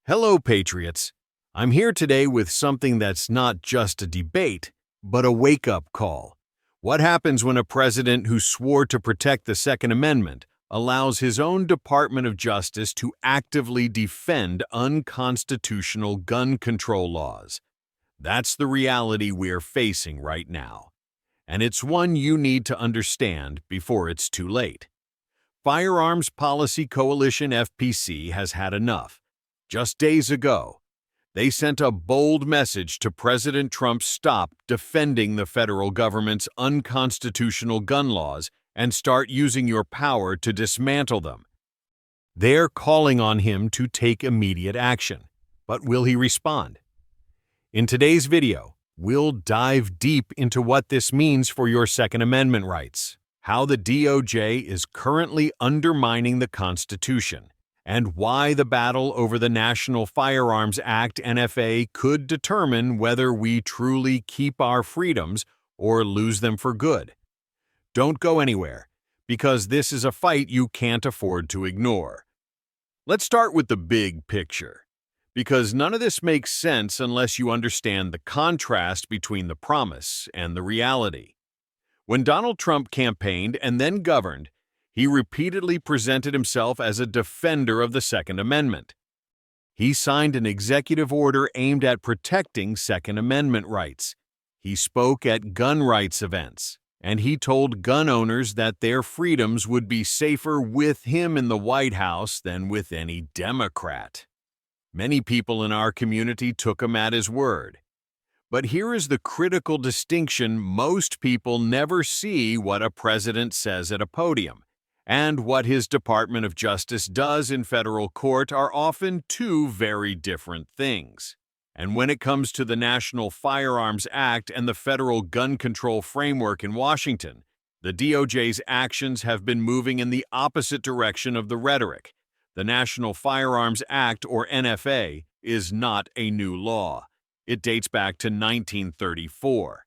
Hello, Patriots. I'm here today with something that's not just a debate, but a wake-up call. What happens when a president who swore to protect the Second Amendment allows his own Department of Justice to actively defend unconstitutional gun control laws? That's the reality we're facing right now, and it's one you need to understand before it's too late. Firearms Policy Coalition (FPC) has had enough. Just days ago, they sent a bold message to President Trump: stop defending the federal government's unconstitutional gun laws and start using your power to dismantle them. They're calling on him to take immediate action. But will he respond? In today's video, we'll dive deep into what this means for your Second Amendment rights, how the DOJ is currently undermining the Constitution, and why the battle over the National Firearms Act (NFA) could determine whether we truly keep our freedoms or lose them for good. Don't go anywhere, because this is a fight you can't afford to ignore. Let's start with the big picture, because none of this makes sense unless you understand the contrast between the promise and the reality. When Donald Trump campaigned and then governed, he repeatedly presented himself as a defender of the Second Amendment. He signed an executive order aimed at protecting Second Amendment rights. He spoke at gun rights events, and he told gun owners that their freedoms would be safer with him in the White House than with any Democrat. Many people in our community took him at his word. But here is the critical distinction: most people never see what a president says at a podium, and what his Department of Justice does in federal court are often two very different things. And when it comes to the National Firearms Act and the federal gun control framework in Washington, the DOJ's actions have been moving in the opposite direction of the rhetoric. The National Firearms Act, or NFA, is not a new law. It dates back to 1934.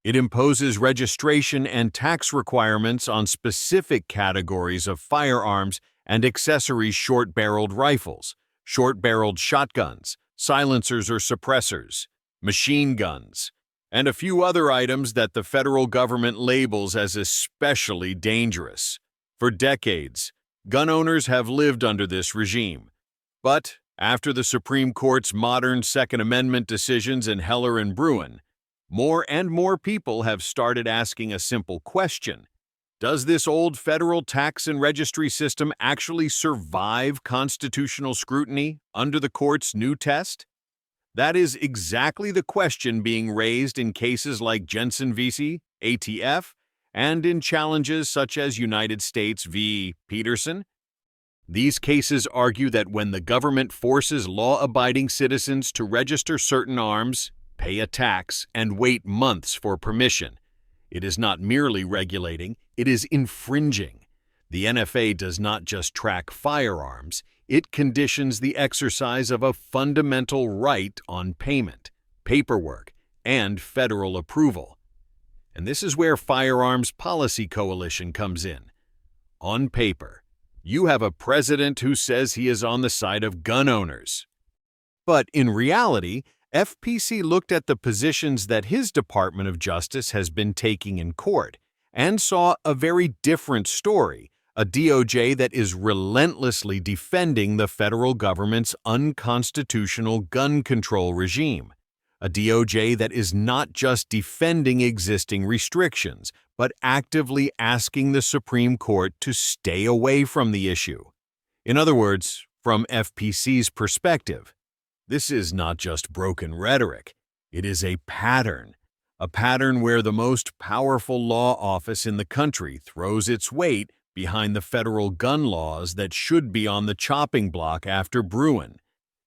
It imposes registration and tax requirements on specific categories of firearms and accessories: short-barreled rifles, short-barreled shotguns, silencers or suppressors, machine guns, and a few other items that the federal government labels as especially dangerous. For decades, gun owners have lived under this regime. But after the Supreme Court's modern Second Amendment decisions in Heller and Bruin, more and more people have started asking a simple question: does this old federal tax and registry system actually survive constitutional scrutiny under the court's new test? That is exactly the question being raised in cases like Jensen v. ATF and in challenges such as United States v. Peterson. These cases argue that when the government forces law-abiding citizens to register certain arms, pay a tax, and wait months for permission, it is not merely regulating, it is infringing. The NFA does not just track firearms, it conditions the exercise of a fundamental right on payment, paperwork, and federal approval. And this is where Firearms Policy Coalition comes in. On paper, you have a president who says he is on the side of gun owners. But in reality, FPC looked at the positions that his Department of Justice has been taking in court and saw a very different story: a DOJ that is relentlessly defending the federal government's unconstitutional gun control regime, a DOJ that is not just defending existing restrictions, but actively asking the Supreme Court to stay away from the issue. In other words, from FPC's perspective, this is not just broken rhetoric, it is a pattern where the most powerful law office in the country throws its weight behind the federal gun laws that should be on the chopping block after Bruin,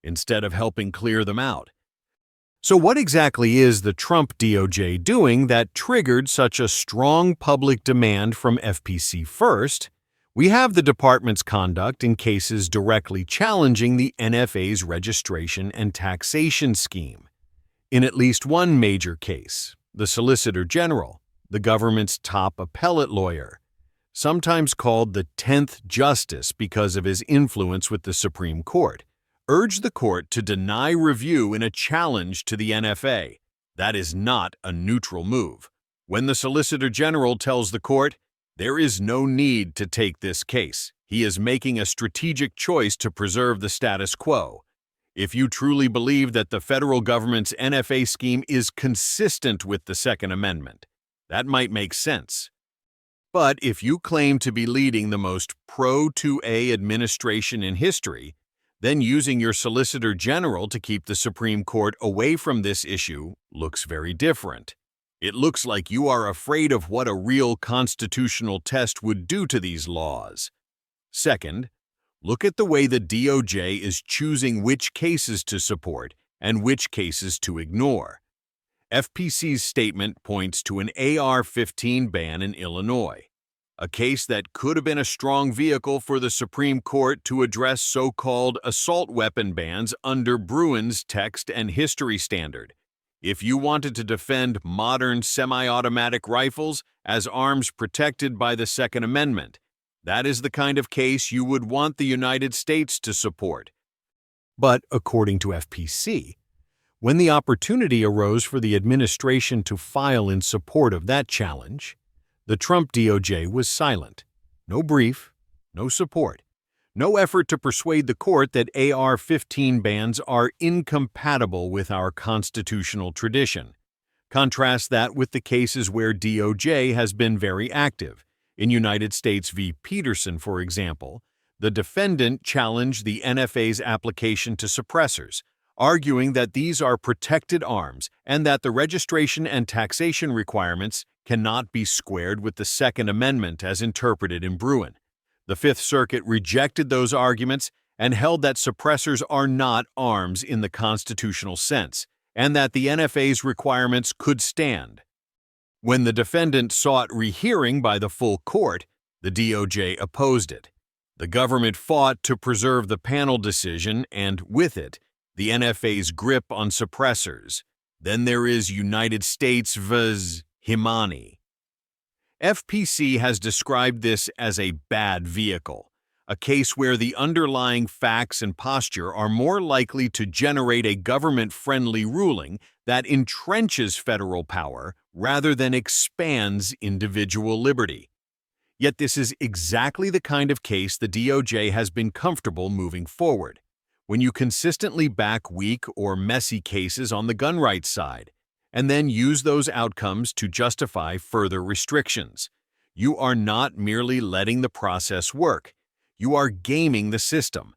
instead of helping clear them out. So what exactly is the Trump DOJ doing that triggered such a strong public demand from FPC? First, we have the department's conduct in cases directly challenging the NFA's registration and taxation scheme. In at least one major case, the Solicitor General, the government's top appellate lawyer, sometimes called the 10th Justice because of his influence with the Supreme Court, urge the court to deny review in a challenge to the NFA. That is not a neutral move. When the Solicitor General tells the court, there is no need to take this case, he is making a strategic choice to preserve the status quo. If you truly believe that the federal government's NFA scheme is consistent with the Second Amendment, that might make sense. But if you claim to be leading the most pro-2A administration in history, then using your Solicitor General to keep the Supreme Court away from this issue looks very different. It looks like you are afraid of what a real constitutional test would do to these laws. Second, look at the way the DOJ is choosing which cases to support and which cases to ignore. FPC's statement points to an AR-15 ban in Illinois, a case that could have been a strong vehicle for the Supreme Court to address so-called assault weapon bans under Bruin's text and history standard. If you wanted to defend modern semi-automatic rifles as arms protected by the Second Amendment, that is the kind of case you would want the United States to support. But according to FPC, when the opportunity arose for the administration to file in support of that challenge, the Trump DOJ was silent. No brief, no support, no effort to persuade the court that AR-15 bans are incompatible with our constitutional tradition. Contrast that with the cases where DOJ has been very active. In United States v. Peterson, for example, the defendant challenged the NFA's application to suppressors, arguing that these are protected arms and that the registration and taxation requirements cannot be squared with the Second Amendment as interpreted in Bruin. The Fifth Circuit rejected those arguments and held that suppressors are not arms in the constitutional sense, and that the NFA's requirements could stand. When the defendant sought rehearing by the full court, the DOJ opposed it. The government fought to preserve the panel decision and, with it, the NFA's grip on suppressors. Then there is United States v. Himani. FPC has described this as a bad vehicle, a case where the underlying facts and posture are more likely to generate a government-friendly ruling that entrenches federal power rather than expands individual liberty. Yet this is exactly the kind of case the DOJ has been comfortable moving forward. When you consistently back weak or messy cases on the gun rights side, and then use those outcomes to justify further restrictions, you are not merely letting the process work. You are gaming the system.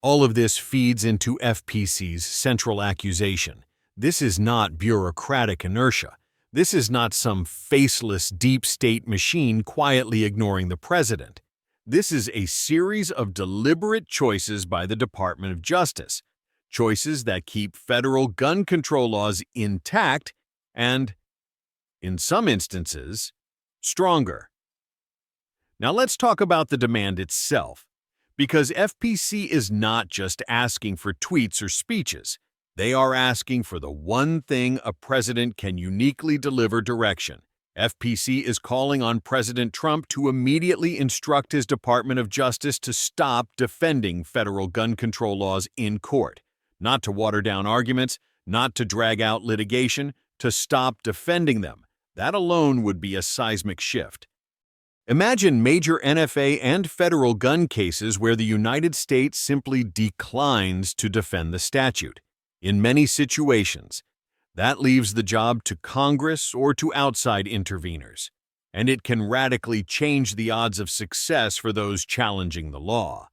All of this feeds into FPC's central accusation. This is not bureaucratic inertia. This is not some faceless deep state machine quietly ignoring the president. This is a series of deliberate choices by the Department of Justice, choices that keep federal gun control laws intact and, in some instances, stronger. Now let's talk about the demand itself, because FPC is not just asking for tweets or speeches. They are asking for the one thing a president can uniquely deliver: direction. FPC is calling on President Trump to immediately instruct his Department of Justice to stop defending federal gun control laws in court, not to water down arguments, not to drag out litigation, to stop defending them. That alone would be a seismic shift. Imagine major NFA and federal gun cases where the United States simply declines to defend the statute. In many situations, that leaves the job to Congress or to outside interveners, and it can radically change the odds of success for those challenging the law.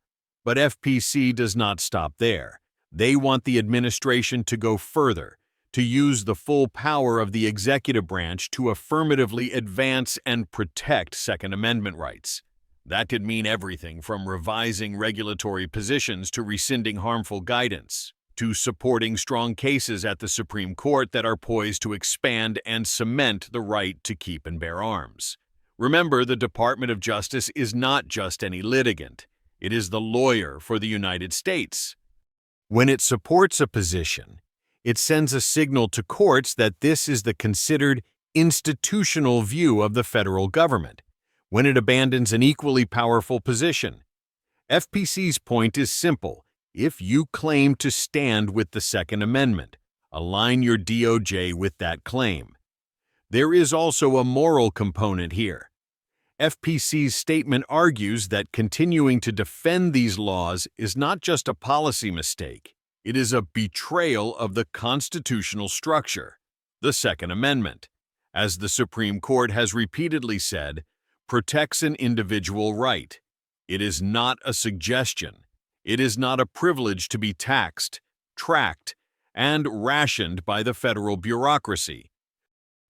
But FPC does not stop there. They want the administration to go further, to use the full power of the executive branch to affirmatively advance and protect Second Amendment rights. That could mean everything from revising regulatory positions to rescinding harmful guidance, to supporting strong cases at the Supreme Court that are poised to expand and cement the right to keep and bear arms. Remember, the Department of Justice is not just any litigant. It is the lawyer for the United States. When it supports a position, it sends a signal to courts that this is the considered institutional view of the federal government. When it abandons an equally powerful position, FPC's point is simple: if you claim to stand with the Second Amendment. Align your DOJ with that claim. There is also a moral component here. FPC's statement argues that continuing to defend these laws is not just a policy mistake, it is a betrayal of the constitutional structure, the Second Amendment. As the Supreme Court has repeatedly said, protects an individual right. It is not a suggestion. It is not a privilege to be taxed, tracked, and rationed by the federal bureaucracy.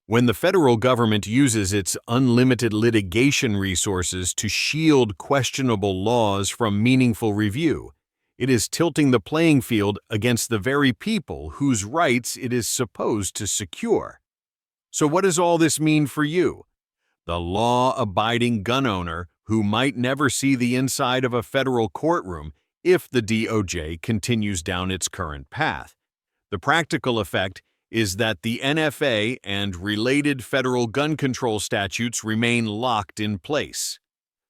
When the federal government uses its unlimited litigation resources to shield questionable laws from meaningful review, it is tilting the playing field against the very people whose rights it is supposed to secure. So what does all this mean for you, the law-abiding gun owner who might never see the inside of a federal courtroom if the DOJ continues down its current path? The practical effect is that the NFA and related federal gun control statutes remain locked in place.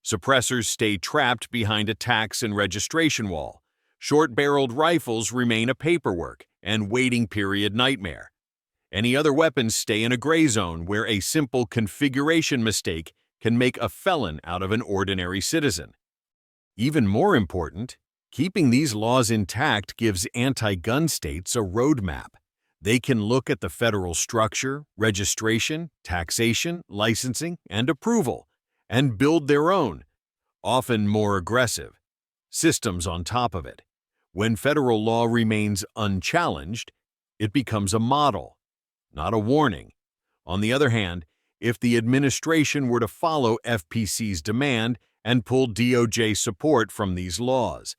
Suppressors stay trapped behind a tax and registration wall. Short-barreled rifles remain a paperwork and waiting period nightmare. Any other weapons stay in a gray zone where a simple configuration mistake can make a felon out of an ordinary citizen. Even more important, keeping these laws intact gives anti-gun states a roadmap. They can look at the federal structure, registration, taxation, licensing, and approval, and build their own, often more aggressive, systems on top of it. When federal law remains unchallenged, it becomes a model, not a warning. On the other hand, if the administration were to follow FPC's demand and pull DOJ support from these laws,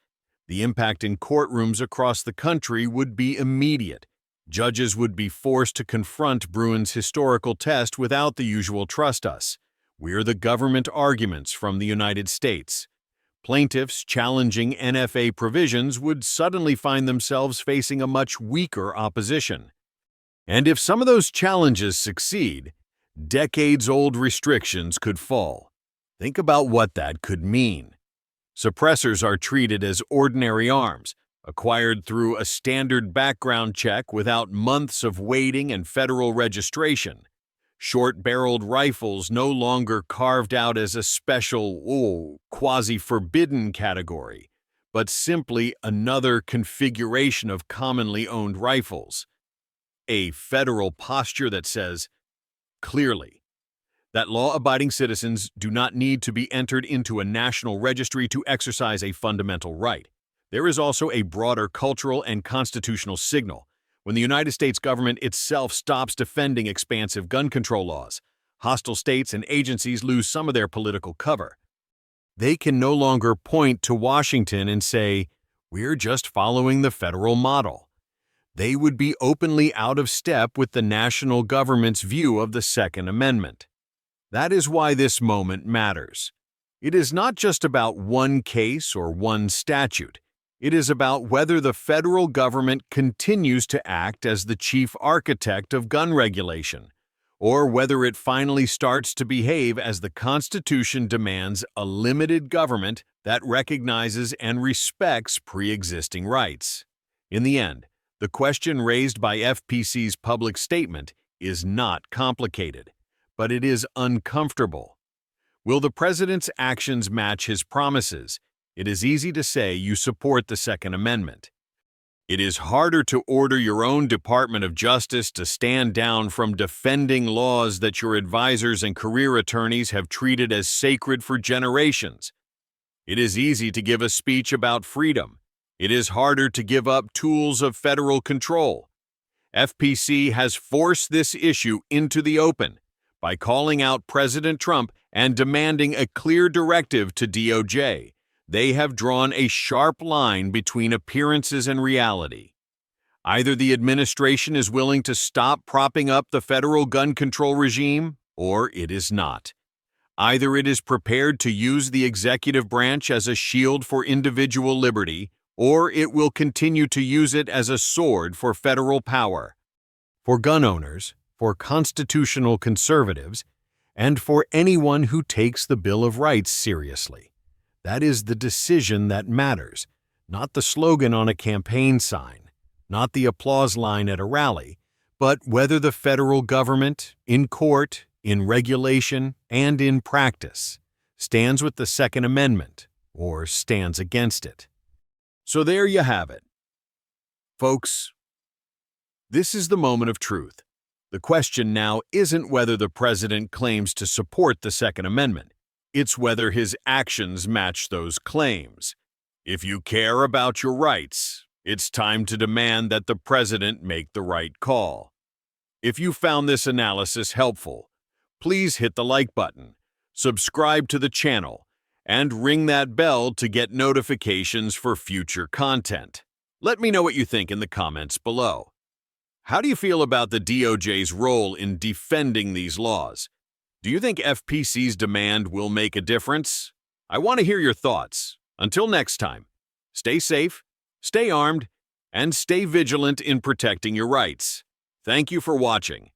the impact in courtrooms across the country would be immediate. Judges would be forced to confront Bruin's historical test without the usual "trust us, we're the government" arguments from the United States. Plaintiffs challenging NFA provisions would suddenly find themselves facing a much weaker opposition. And if some of those challenges succeed, decades-old restrictions could fall. Think about what that could mean. Suppressors are treated as ordinary arms, acquired through a standard background check without months of waiting and federal registration. Short-barreled rifles no longer carved out as a special, quasi-forbidden category, but simply another configuration of commonly owned rifles. A federal posture that says, clearly, that law-abiding citizens do not need to be entered into a national registry to exercise a fundamental right. There is also a broader cultural and constitutional signal. When the United States government itself stops defending expansive gun control laws, hostile states and agencies lose some of their political cover. They can no longer point to Washington and say, "We're just following the federal model." They would be openly out of step with the national government's view of the Second Amendment. That is why this moment matters. It is not just about one case or one statute. It is about whether the federal government continues to act as the chief architect of gun regulation, or whether it finally starts to behave as the Constitution demands: a limited government that recognizes and respects pre-existing rights. In the end, the question raised by FPC's public statement is not complicated, but it is uncomfortable. Will the president's actions match his promises? It is easy to say you support the Second Amendment. It is harder to order your own Department of Justice to stand down from defending laws that your advisors and career attorneys have treated as sacred for generations. It is easy to give a speech about freedom. It is harder to give up tools of federal control. FPC has forced this issue into the open by calling out President Trump and demanding a clear directive to DOJ. They have drawn a sharp line between appearances and reality. Either the administration is willing to stop propping up the federal gun control regime, or it is not. Either it is prepared to use the executive branch as a shield for individual liberty, or it will continue to use it as a sword for federal power. For gun owners, for constitutional conservatives, and for anyone who takes the Bill of Rights seriously, that is the decision that matters, not the slogan on a campaign sign, not the applause line at a rally, but whether the federal government, in court, in regulation, and in practice, stands with the Second Amendment or stands against it. So there you have it. Folks, this is the moment of truth. The question now isn't whether the president claims to support the Second Amendment. It's whether his actions match those claims. If you care about your rights, it's time to demand that the president make the right call. If you found this analysis helpful, please hit the like button, subscribe to the channel, and ring that bell to get notifications for future content. Let me know what you think in the comments below. How do you feel about the DOJ's role in defending these laws? Do you think FPC's demand will make a difference? I want to hear your thoughts. Until next time, stay safe, stay armed, and stay vigilant in protecting your rights. Thank you for watching.